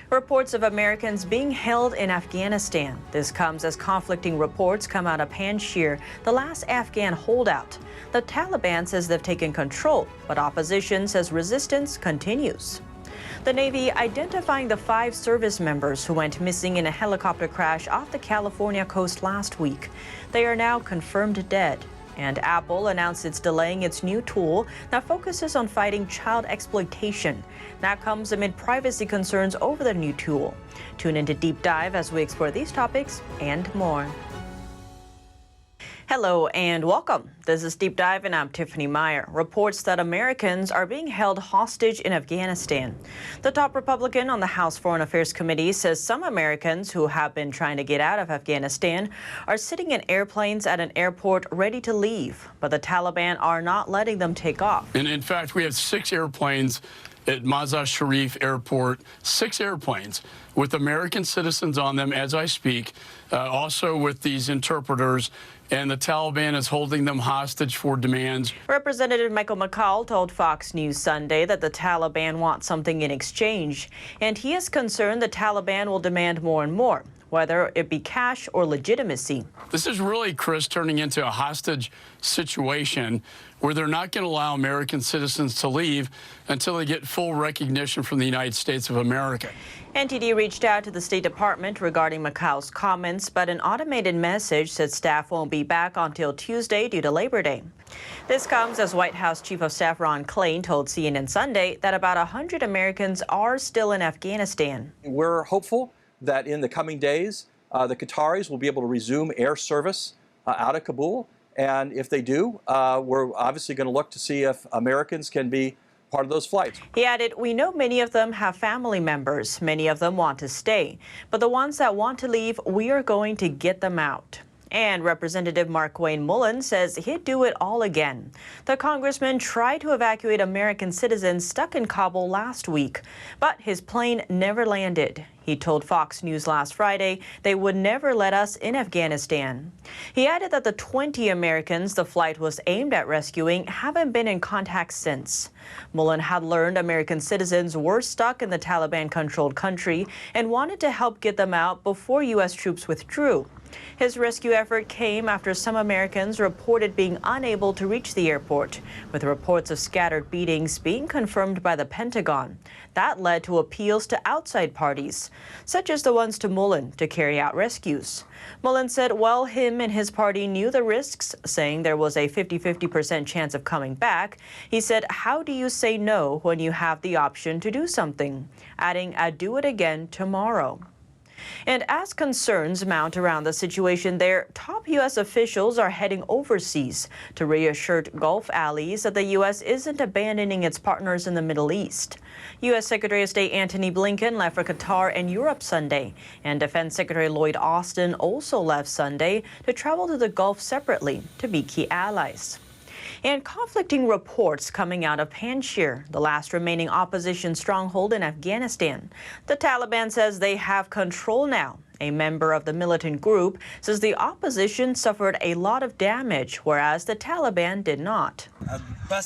Reports of Americans being held in Afghanistan. This comes as conflicting reports come out of Panjshir, the last Afghan holdout. The Taliban says they've taken control, but opposition says resistance continues. The Navy identifying the 5 service members who went missing in a helicopter crash off the California coast last week. They are now confirmed dead. And Apple announced it's delaying its new tool that focuses on fighting child exploitation. That comes amid privacy concerns over the new tool. Tune into Deep Dive as we explore these topics and more. Hello and welcome. This is Deep Dive and I'm Tiffany Meier. Reports that Americans are being held hostage in Afghanistan. The top Republican on the House Foreign Affairs Committee says some Americans who have been trying to get out of Afghanistan are sitting in airplanes at an airport ready to leave, but the Taliban are not letting them take off. And in fact, we have 6 airplanes at Mazar Sharif Airport, 6 airplanes with American citizens on them as I speak, also with these interpreters, and the Taliban is holding them hostage for demands. Representative McCaul told Fox News Sunday that the Taliban want something in exchange, and he is concerned the Taliban will demand more and more, whether it be cash or legitimacy. This is really, Chris, turning into a hostage situation where they're not going to allow American citizens to leave until they get full recognition from the United States of America. NTD reached out to the State Department regarding McCaul's comments, but an automated message said staff won't be back until Tuesday due to Labor Day. This comes as White House Chief of Staff Ron Klain told CNN Sunday that about 100 Americans are still in Afghanistan. We're hopeful that in the coming days, the Qataris will be able to resume air service out of Kabul. And if they do, we're obviously going to look to see if Americans can be part of those flights. He added, we know many of them have family members. Many of them want to stay. But the ones that want to leave, we are going to get them out. And Representative Mark Milley says he'd do it all again. The congressman tried to evacuate American citizens stuck in Kabul last week, but his plane never landed. He told Fox News last Friday they would never let us in Afghanistan. He added that the 20 Americans the flight was aimed at rescuing haven't been in contact since. Milley had learned American citizens were stuck in the Taliban-controlled country and wanted to help get them out before U.S. troops withdrew. His rescue effort came after some Americans reported being unable to reach the airport, with reports of scattered beatings being confirmed by the Pentagon. That led to appeals to outside parties, such as the ones to Milley, to carry out rescues. Milley said while him and his party knew the risks, saying there was a 50-50% chance of coming back, he said, how do you say no when you have the option to do something? Adding, I'd do it again tomorrow. And as concerns mount around the situation there, top U.S. officials are heading overseas to reassure Gulf allies that the U.S. isn't abandoning its partners in the Middle East. U.S. Secretary of State Antony Blinken left for Qatar and Europe Sunday, and Defense Secretary Lloyd Austin also left Sunday to travel to the Gulf separately to be key allies. And conflicting reports coming out of Panjshir, the last remaining opposition stronghold in Afghanistan. The Taliban says they have control now. A member of the militant group says the opposition suffered a lot of damage, whereas the Taliban did not.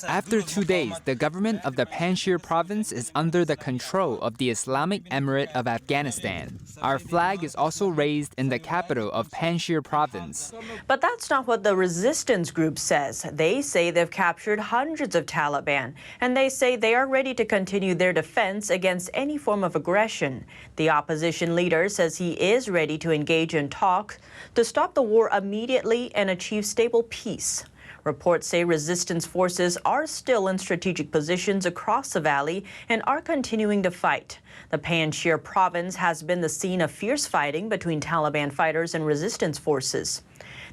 After 2 days, the government of the Panjshir province is under the control of the Islamic Emirate of Afghanistan. Our flag is also raised in the capital of Panjshir province. But that's not what the resistance group says. They say they've captured hundreds of Taliban, and they say they are ready to continue their defense against any form of aggression. The opposition leader says he is ready to engage in talks to stop the war immediately and achieve stable peace. Reports say resistance forces are still in strategic positions across the valley and are continuing to fight. The Panjshir province has been the scene of fierce fighting between Taliban fighters and resistance forces.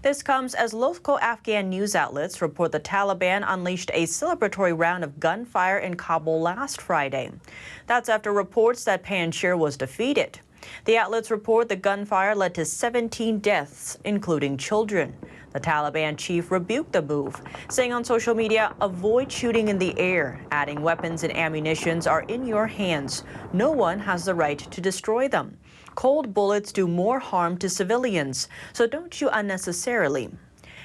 This comes as local Afghan news outlets report the Taliban unleashed a celebratory round of gunfire in Kabul last Friday. That's after reports that Panjshir was defeated. The outlets report the gunfire led to 17 deaths, including children. The Taliban chief rebuked the move, saying on social media, avoid shooting in the air, adding weapons and ammunitions are in your hands. No one has the right to destroy them. Cold bullets do more harm to civilians, so don't shoot unnecessarily.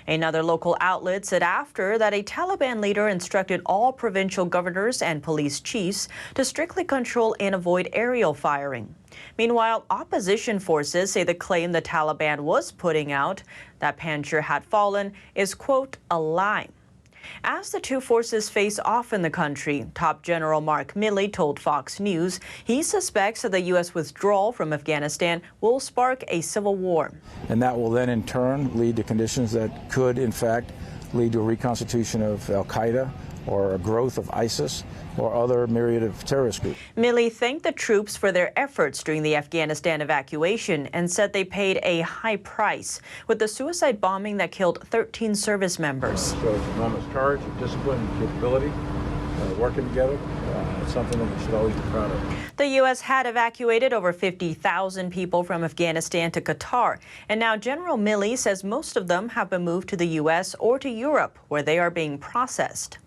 Another local outlet said after that a Taliban leader instructed all provincial governors and police chiefs to strictly control and avoid aerial firing. Meanwhile, opposition forces say the claim the Taliban was putting out that Panjshir had fallen is, quote, a lie. As the two forces face off in the country, top General Mark Milley told Fox News he suspects that the U.S. withdrawal from Afghanistan will spark a civil war. And that will then in turn lead to conditions that could in fact lead to a reconstitution of al-Qaeda or a growth of ISIS or other myriad of terrorist groups. Milley thanked the troops for their efforts during the Afghanistan evacuation and said they paid a high price with the suicide bombing that killed 13 service members. Shows enormous courage, discipline, and capability, working together. It's something that we should always be proud of. The U.S. had evacuated over 50,000 people from Afghanistan to Qatar, and now General Milley says most of them have been moved to the U.S. or to Europe, where they are being processed.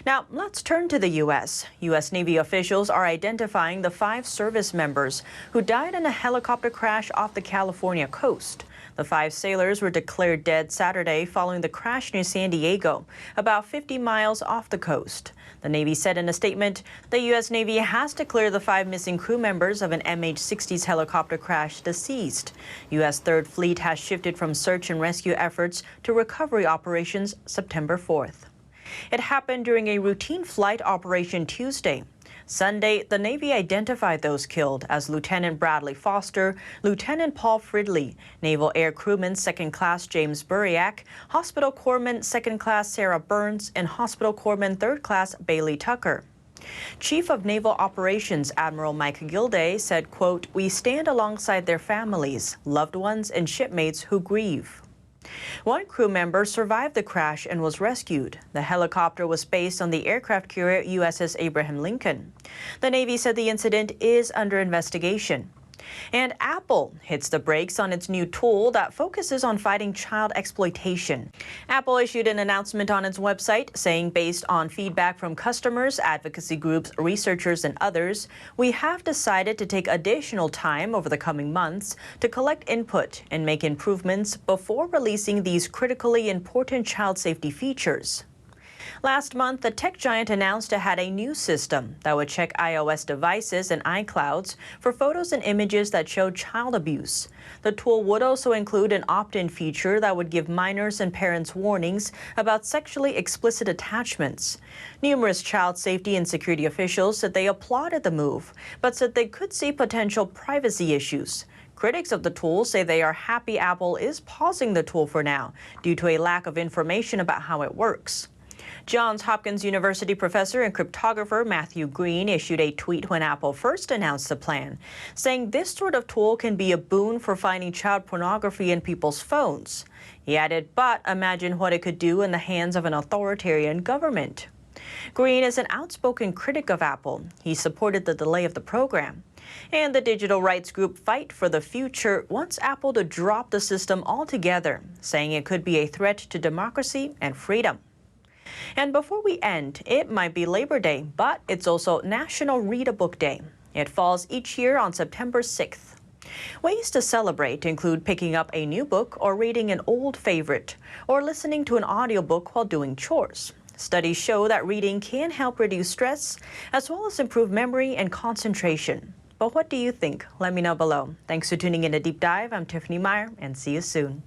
Now, let's turn to the U.S. U.S. Navy officials are identifying the 5 service members who died in a helicopter crash off the California coast. The 5 sailors were declared dead Saturday following the crash near San Diego, about 50 miles off the coast. The Navy said in a statement, the U.S. Navy has declared the 5 missing crew members of an MH-60's helicopter crash deceased. U.S. Third Fleet has shifted from search and rescue efforts to recovery operations September 4th. It happened during a routine flight operation Tuesday. Sunday, the Navy identified those killed as Lieutenant Bradley Foster, Lieutenant Paul Fridley, Naval Air Crewman 2nd Class James Buriak, Hospital Corpsman 2nd Class Sarah Burns, and Hospital Corpsman 3rd Class Bailey Tucker. Chief of Naval Operations Admiral Mike Gilday said, quote, "We stand alongside their families, loved ones, and shipmates who grieve." One crew member survived the crash and was rescued. The helicopter was based on the aircraft carrier USS Abraham Lincoln. The Navy said the incident is under investigation. And Apple hits the brakes on its new tool that focuses on fighting child exploitation. Apple issued an announcement on its website saying, based on feedback from customers, advocacy groups, researchers, and others, we have decided to take additional time over the coming months to collect input and make improvements before releasing these critically important child safety features. Last month, the tech giant announced it had a new system that would check iOS devices and iClouds for photos and images that showed child abuse. The tool would also include an opt-in feature that would give minors and parents warnings about sexually explicit attachments. Numerous child safety and security officials said they applauded the move, but said they could see potential privacy issues. Critics of the tool say they are happy Apple is pausing the tool for now due to a lack of information about how it works. Johns Hopkins University professor and cryptographer Matthew Green issued a tweet when Apple first announced the plan, saying this sort of tool can be a boon for finding child pornography in people's phones. He added, but imagine what it could do in the hands of an authoritarian government. Green is an outspoken critic of Apple. He supported the delay of the program. And the digital rights group Fight for the Future wants Apple to drop the system altogether, saying it could be a threat to democracy and freedom. And before we end, it might be Labor Day, but it's also National Read a Book Day. It falls each year on September 6th. Ways to celebrate include picking up a new book or reading an old favorite, or listening to an audiobook while doing chores. Studies show that reading can help reduce stress, as well as improve memory and concentration. But what do you think? Let me know below. Thanks for tuning in to Deep Dive. I'm Tiffany Meier, and see you soon.